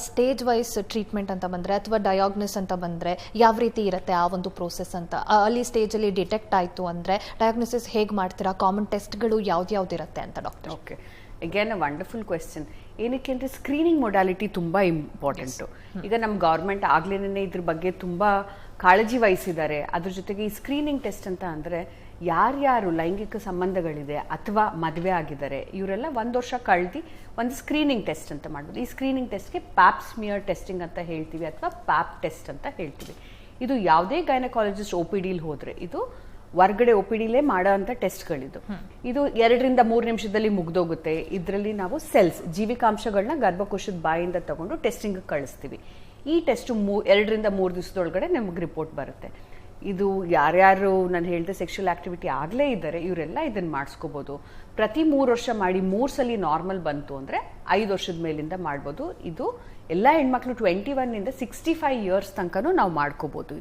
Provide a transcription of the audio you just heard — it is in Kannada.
ಸ್ಟೇಜ್ ವೈಸ್ ಟ್ರೀಟ್ಮೆಂಟ್ ಅಂತ ಬಂದರೆ ಅಥವಾ ಡಯಾಗ್ನೋಸ್ ಅಂತ ಬಂದರೆ ಯಾವ ರೀತಿ ಇರುತ್ತೆ ಆ ಒಂದು ಪ್ರೋಸೆಸ್ ಅಂತ? ಅಲ್ಲಿ ಸ್ಟೇಜಲ್ಲಿ ಡಿಟೆಕ್ಟ್ ಆಯಿತು ಅಂದರೆ ಡಯಾಗ್ನೋಸಿಸ್ ಹೇಗೆ ಮಾಡ್ತೀರಾ? ಕಾಮನ್ ಟೆಸ್ಟ್ಗಳು ಯಾವ್ದು ಇರುತ್ತೆ ಅಂತ doctor? Okay, again a wonderful question. ಏನಕ್ಕೆ ಅಂದರೆ ಸ್ಕ್ರೀನಿಂಗ್ ಮೊಡಾಲಿಟಿ ತುಂಬ ಇಂಪಾರ್ಟೆಂಟು. ಈಗ ನಮ್ಮ ಗೌರ್ಮೆಂಟ್ ಆಗ್ಲೇನೇ ಇದ್ರ ಬಗ್ಗೆ ತುಂಬ ಕಾಳಜಿ ವಹಿಸಿದ್ದಾರೆ. ಅದ್ರ ಜೊತೆಗೆ ಈ ಸ್ಕ್ರೀನಿಂಗ್ ಟೆಸ್ಟ್ ಅಂತ ಅಂದರೆ ಯಾರ್ಯಾರು ಲೈಂಗಿಕ ಸಂಬಂಧಗಳಿದೆ ಅಥವಾ ಮದುವೆ ಆಗಿದ್ದಾರೆ ಇವರೆಲ್ಲ 1 ವರ್ಷ ಕಳೆದು ಒಂದು ಸ್ಕ್ರೀನಿಂಗ್ ಟೆಸ್ಟ್ ಅಂತ ಮಾಡ್ಬೋದು. ಈ ಸ್ಕ್ರೀನಿಂಗ್ ಟೆಸ್ಟ್ಗೆ ಪ್ಯಾಪ್ ಸ್ಮಿಯರ್ ಟೆಸ್ಟಿಂಗ್ ಅಂತ ಹೇಳ್ತೀವಿ ಅಥವಾ ಪ್ಯಾಪ್ ಟೆಸ್ಟ್ ಅಂತ ಹೇಳ್ತೀವಿ. ಇದು ಯಾವುದೇ ಗೈನಕಾಲಜಿಸ್ಟ್ ಒ ಪಿ ಡಿಲಿ ಹೋದರೆ ಇದು ಹೊರ್ಗಡೆ ಒ ಪಿ ಡಿಲೇ ಮಾಡೋ ಅಂಥ ಟೆಸ್ಟ್ಗಳಿದು. ಇದು 2 ರಿಂದ 3 ನಿಮಿಷದಲ್ಲಿ ಮುಗ್ದೋಗುತ್ತೆ. ಇದರಲ್ಲಿ ನಾವು ಸೆಲ್ಸ್ ಜೀವಿಕಾಂಶಗಳನ್ನ ಗರ್ಭಕೋಶದ ಬಾಯಿಂದ ತಗೊಂಡು ಟೆಸ್ಟಿಂಗ್ ಕಳಿಸ್ತೀವಿ. ಈ ಟೆಸ್ಟ್ 2 ರಿಂದ 3 ದಿವಸದೊಳಗಡೆ ನಮಗೆ ರಿಪೋರ್ಟ್ ಬರುತ್ತೆ. ಇದು ಯಾರ್ಯಾರು ನಾನು ಹೇಳಿದೆ ಸೆಕ್ಷುವಲ್ ಆಕ್ಟಿವಿಟಿ ಆಗಲೇ ಇದ್ದಾರೆ ಇವರೆಲ್ಲ ಇದನ್ನು ಮಾಡಿಸ್ಕೋಬೋದು. ಪ್ರತಿ 3 ವರ್ಷ ಮಾಡಿ 3 ಸಲ ನಾರ್ಮಲ್ ಬಂತು ಅಂದರೆ 5 ವರ್ಷದ ಮೇಲಿಂದ ಮಾಡ್ಬೋದು. ಇದು ಎಲ್ಲ ಹೆಣ್ಮಕ್ಳು 21 ಇಂದ 65 ಇಯರ್ಸ್ ತನಕನೂ ನಾವು ಮಾಡ್ಕೋಬೋದು.